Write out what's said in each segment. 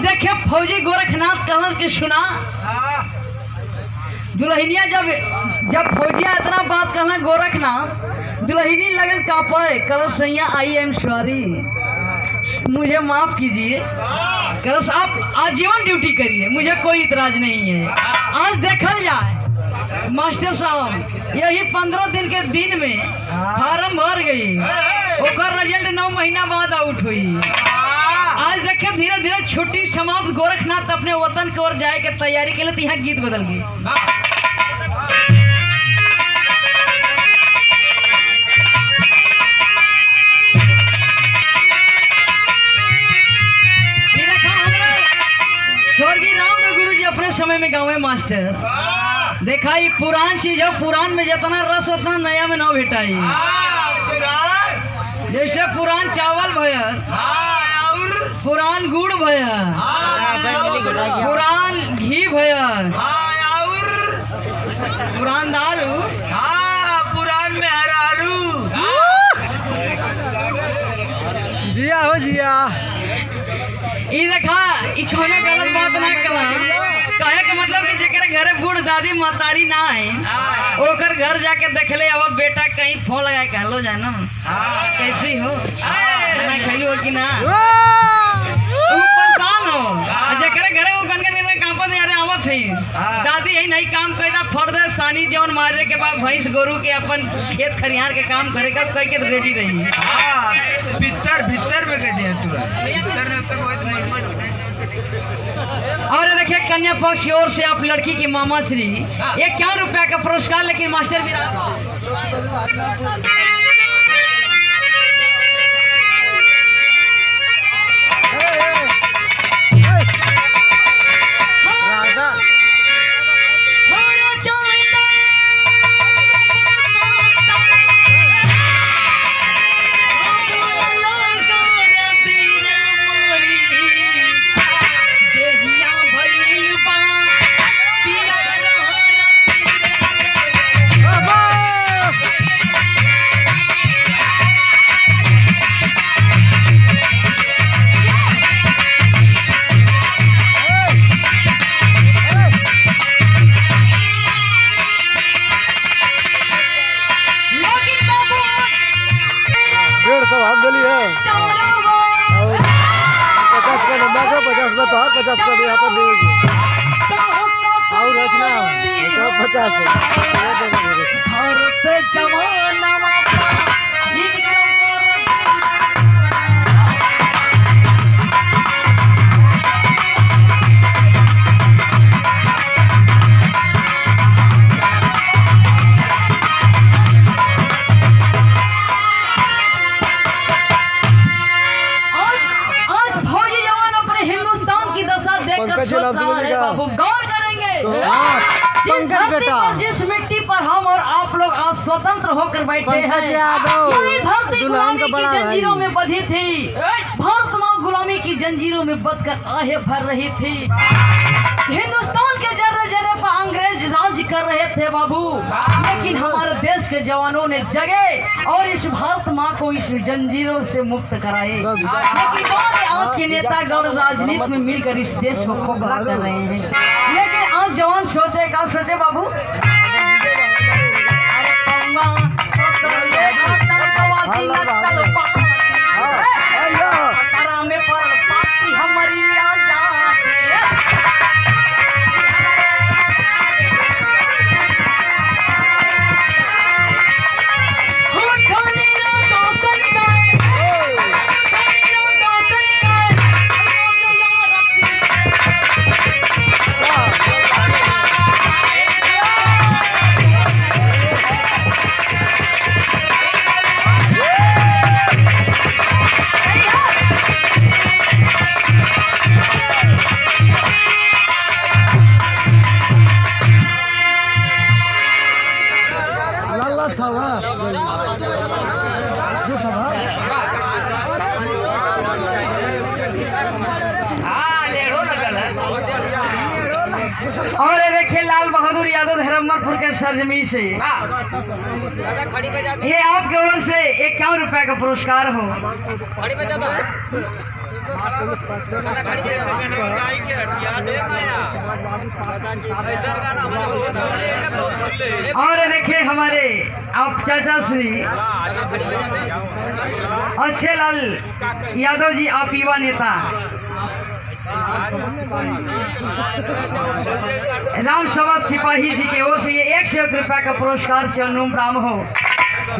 देखे फौजी गोरखनाथ कलर के सुना दुल्हनिया जब फौजिया इतना बात कहना गोरखनाथ दुल्हनी लगन कापे कल सैया आई एम सॉरी मुझे माफ कीजिए कल आप आजीवन ड्यूटी करिए मुझे कोई इतराज नहीं है। आज देखल जाए मास्टर साहब यही 15 दिन के दिन में फार्म भर गई ओकर रिजल्ट 9 महीना बाद आउट हुई। आज देखे धीरे धीरे छुट्टी समाप्त गोरखनाथ अपने वतन की ओर जाए के तैयारी के लिए तो यहाँ गीत बदल गई। स्वर्गीय रामदेव गुरु जी अपने समय में गाँव मास्टर देखा ही पुरान चीज है पुरान में जितना रस उतना नया में ना भेटाई। जैसे पुरान चावल भया पुरान गुड़ भया पुरान घी भया पुरान दारू पुरान मेहरारू जिया हो जिया ई देखा ई कौनो गलत बात ना कला कहे के मतलब कि जेकरे घरे बूढ़ दादी महतारी ना है ओकर घर जाके देख ले अब बेटा कहीं फोन लगा के हेलो जाना कैसी हो ना खैलू हो कि ना परेशान हो जेकरे घरे वो गन के कांपत यारे आवत है दादी यही नहीं काम कइदा फर्द सानी जौन मारे के बाद भैंस गोरू के अपन खेत खरियान के काम करेगा कह के रेडी रही भीतर में कह दिया तुरंत भीतर में तो बहुत महिमा। और देखिए कन्या पक्ष की ओर से आप लड़की की मामा श्री 51 रुपया का पुरस्कार लेकिन मास्टर भी गौर करेंगे जिस मिट्टी पर हम और आप लोग आज स्वतंत्र होकर बैठे हैं यही धरती गुलामी की जंजीरों में बंधी थी। भारत माँ गुलामी की जंजीरों में बंधकर आहें भर रही थी। हिंदुस्तान के जर्रे जर्रे पर अंग्रेज राज कर रहे थे बाबू लेकिन हमारे देश के जवानों ने जगे और इस भारत माँ को इस जंजीरों से मुक्त कराए। लेकिन आज के नेता गौर राजनीति में मिलकर इस देश को खोखला कर रहे हैं। लेकिन आज जवान सोचे क्या सोचे बाबू और देखे लाल बहादुर यादव धर्मपुर के सरजमी से ये आपके ओर से 51 रुपया का पुरस्कार हो। और देखिए हमारे आप चाचा श्री अच्छे लाल यादव जी, आप युवा नेता राम सवाद सिपाही जी के ओर से ये 101 रुपया का पुरस्कार से अनुमराम हो।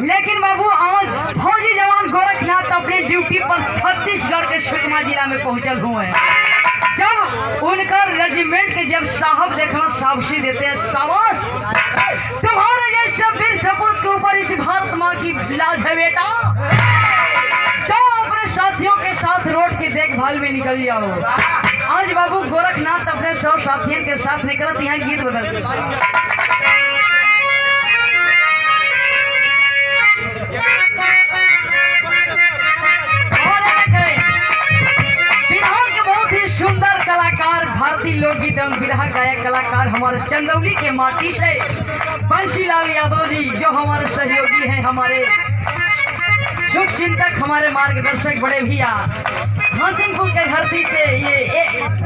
लेकिन बाबू आज फौजी जवान गोरखनाथ अपने ड्यूटी पर छत्तीसगढ़ के सुकमा जिला में पहुंचल हुए हैं। जब उनका रेजिमेंट के जब साहब देखना शाबाशी देते हैं, शाबाश तुम्हारे जैसे वीर सपूत के ऊपर इस भारत माँ की लाज है बेटा। जाओ अपने साथियों के साथ रोड की देखभाल में निकल जाओ। आज बाबू गोरखनाथ अपने सब साथियों के साथ निकलत यहाँ गीत बदलते। सुंदर कलाकार भारतीय लोकगीत एवं बिरहा गायक कलाकार हमारे चंदौली के माटी से बंशीलाल यादव जी, जो हमारे सहयोगी हैं, हमारे शुभ चिंतक, हमारे मार्गदर्शक बड़े भैया हसीनपुर के धरती से ये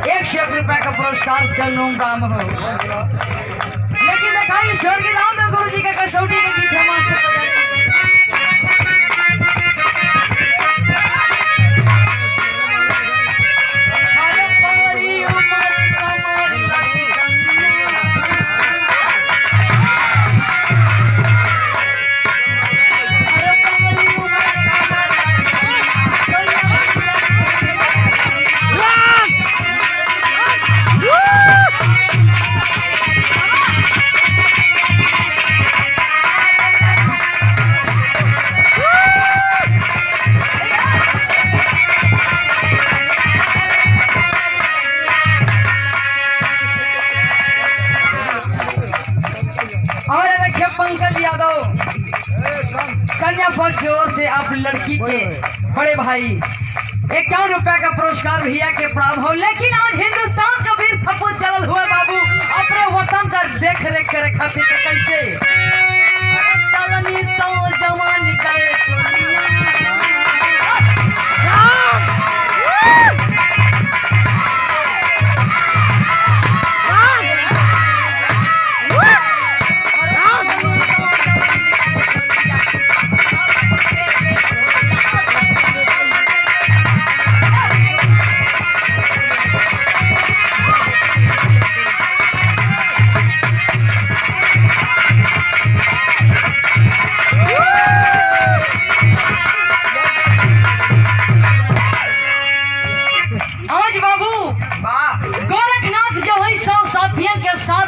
101 रुपया का पुरस्कार चरणों राम हो। लेकिन दिखाई स्वर्गीय राम गुरु जी के कसौटी के गीत है मास्टर। पंकज यादव कन्या पक्ष की ओर से आप लड़की के बड़े भाई 51 रुपया का पुरस्कार भैया के प्राप्त हो। लेकिन आज हिंदुस्तान का वीर सपूत चल हुआ बाबू अपने वतन का देख रेख करे खातिर कैसे चलनी तो जवान का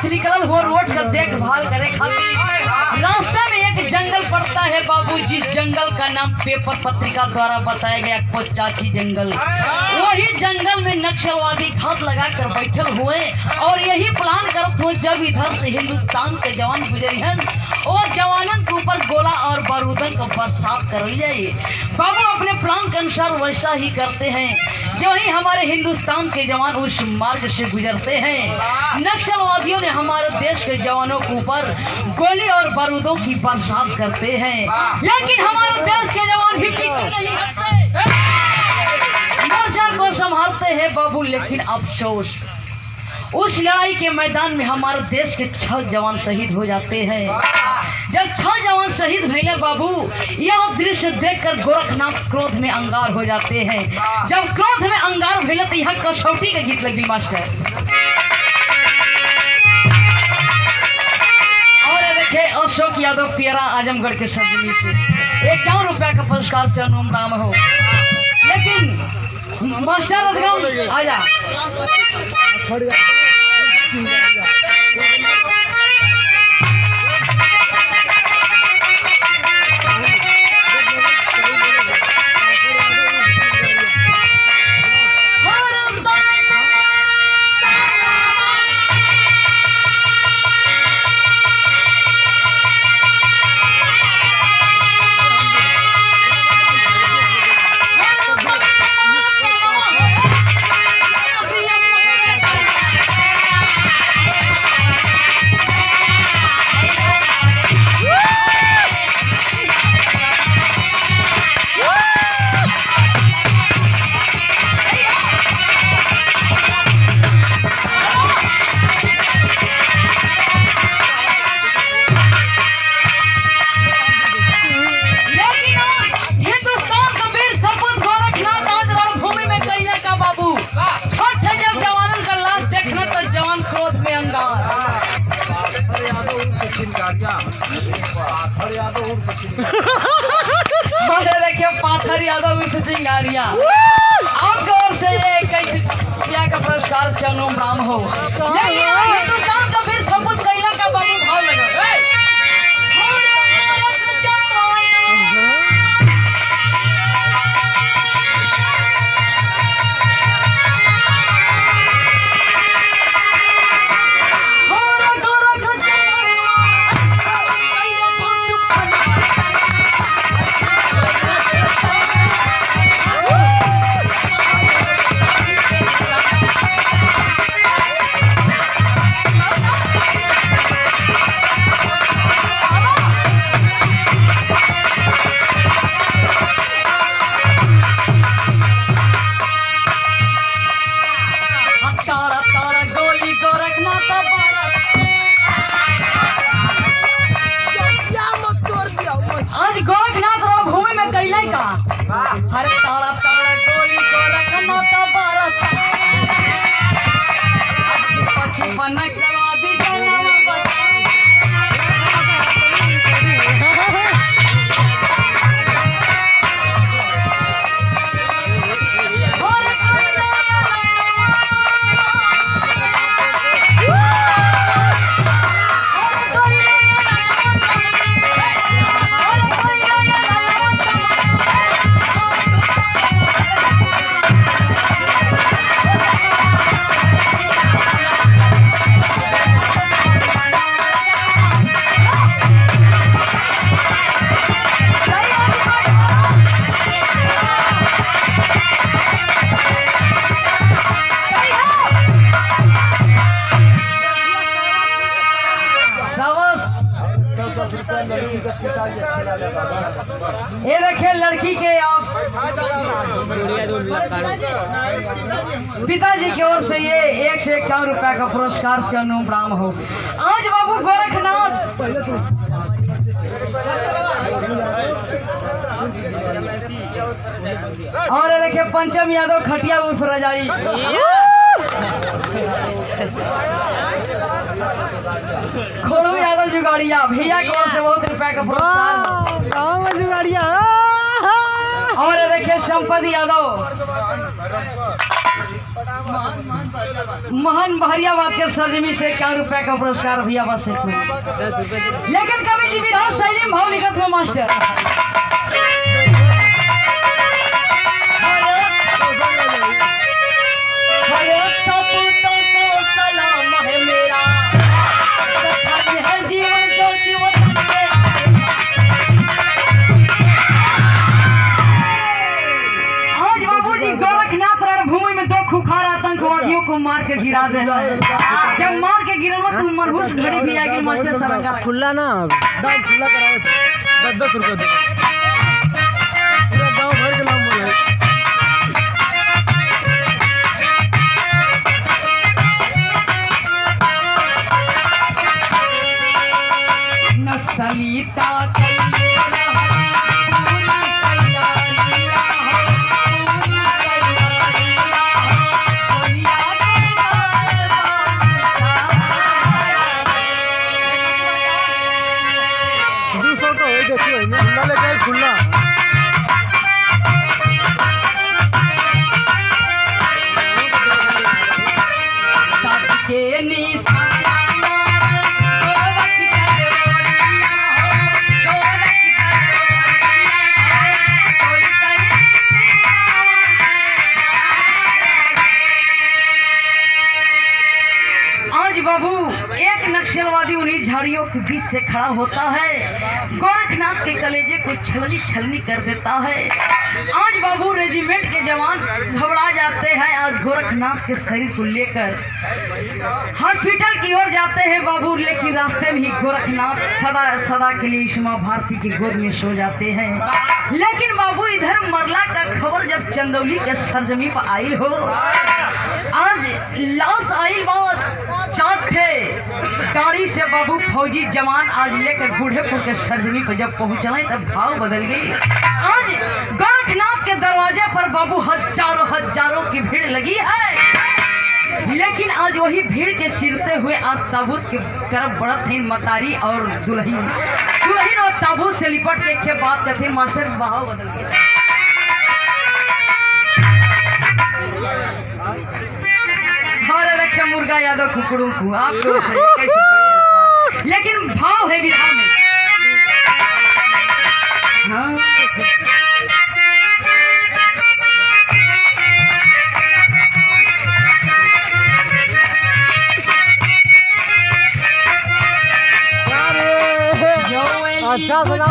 निकल हो रोड का देखभाल करे खातिर। रास्ते में एक जंगल पड़ता है बाबू, जिस जंगल का नाम पेपर पत्रिका द्वारा बताया गया कोचाची जंगल। वही जंगल में नक्सलवादी घात लगा कर बैठे हुए और यही प्लान करते हुए जब इधर से हिंदुस्तान के जवान गुजरी हैं और जवानों के ऊपर गोला और बारूदन का बरसात कर जाए। बाबू अपने प्लान के अनुसार वैसा ही करते हैं। जो ही हमारे हिंदुस्तान के जवान उस मार्ग से गुजरते हैं, नक्सलवादियों ने हमारे देश के जवानों के ऊपर गोली और बारूदों की बरसात करते हैं। लेकिन हमारे देश के जवान भी पीछे नहीं हटते, मोर्चा को संभालते हैं बाबू। लेकिन अफसोस उस लड़ाई के मैदान में हमारे देश के 6 जवान शहीद हो जाते हैं। जब 6 जवान शहीद भैले बाबू, यह दृश्य देखकर गोरखनाथ क्रोध में अंगार हो जाते हैं। जब क्रोध में अंगार भैले तो यह कसौटी का गीत लगी मास्टर। और देखे अशोक यादव पियरा आजमगढ़ के सरजमी से 51 रुपया का पुरस्कार से अनुमराम हो। लेकिन मास्टर आजा अरे देखिए पाथर यादव उर्फ चिंगारिया आपकी ओर से ये 21 का पुरस्कार चरणों में राम हो। लेकिन हिंदुस्तान का फिर सबूत कैला का बाबू भाव लगा। आज गोरखनाथ राव भूमि में कैले का हर ताड़ा ताड़ा गोली गोरखनाथ बारत अच्छी पछी बनक लगा दी जनावा बता ये देखिए लड़की के आप पिताजी की ओर से ये 151 रुपया का पुरस्कार चरणों में राम हो। आज बाबू गोरखनाथ और ये देखिए पंचम यादव खटिया उर्फ रजाई खोड़ू यादव जुगाड़िया भैया की ओर से बहुत रुपया का पुरस्कार जुगाड़िया। और देखिए संपत्ति यादव महान बहरियाबाद के सरजमी से 1 रुपया का पुरस्कार भैया बस एक में। लेकिन कवि जी विधान शैली में भाव लिखत में मास्टर खुखार आतंकवादियों को मार के गिरा दे। जब मार के गिरा तो मरहूस घड़ी भी आएगी मास्टर साहब खुला ना दाम खुला कराओ 10 रुपए दे पूरा गांव भर के नाम बोले। नक्सली खुला लेके खुला के निशाना आज बाबू एक नक्सलवादी उन्हीं झाड़ियों के बीच से खड़ा होता है, गोरखनाथ के कलेजे को छलनी छलनी कर देता है। आज बाबू रेजिमेंट के जवान घबरा जाते हैं। आज गोरखनाथ के शरीर को लेकर हॉस्पिटल की ओर जाते हैं बाबू, लेकिन रास्ते में ही गोरखनाथ सदा सदा के लिए इस माँ भारती की गोद में सो जाते हैं। लेकिन बाबू इधर मरला का खबर जब चंदौली के सरजमी पर आई हो, आज लाश आई बात चाँद थे गाड़ी से बाबू फौजी जवान आज लेकर बूढ़ेपुर के सरजमी पर जब पहुंचले तब भाव बदल गई। आज गोरखनाथ के दरवाजे पर बाबू हजारों हजारों की भीड़ लगी है, लेकिन आज वो वही भीड़ के चिरते हुए आज ताबूत के तरफ बढ़त है मतारी और दुल्हन और ताबूत से लिपट के बात करते मास्टर बहाव बदल गया। हरे रखे मुर्गा यादव कुकड़ों को आप लोग सही कैसे, लेकिन भाव है विधा में। हाँ अच्छा सुना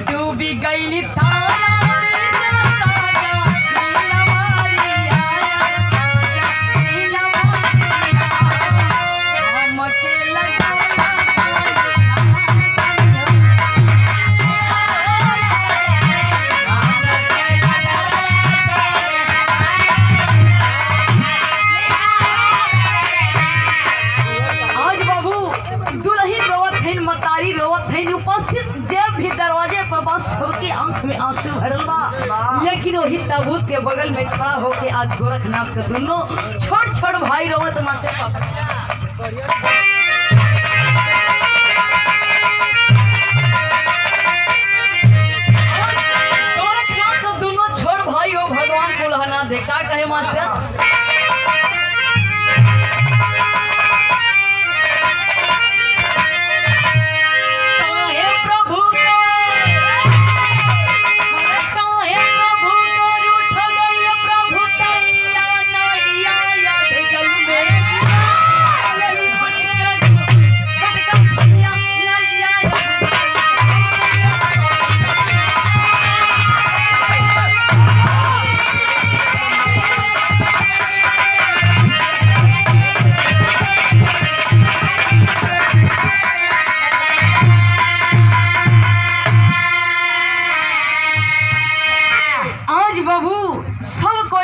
डूबी गई मतारी रोवत है उपस्थित जब भी दरवाजे पर बस होके आंख में आंसू भरल बा, लेकिन वही ताबूत के बगल में खड़ा होके आज गोरखनाथ के दोनों छोट छोट भाई रोवत मास्टर गोरखनाथ के दोनों छोट भाई हो भगवान को लहना दे का कहे मास्टर।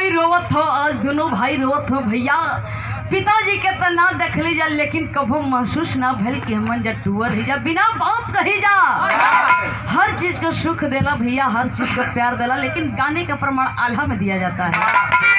रोवत हो आज दोनों भाई रोवत हो भैया। पिताजी के तो ना देख ली जा, लेकिन कभो महसूस ना भल कि हमन जटुअर ही जा बिना बात कही जा। हर चीज को सुख देला भैया, हर चीज को प्यार देला, लेकिन गाने का प्रमाण आल्हा में दिया जाता है।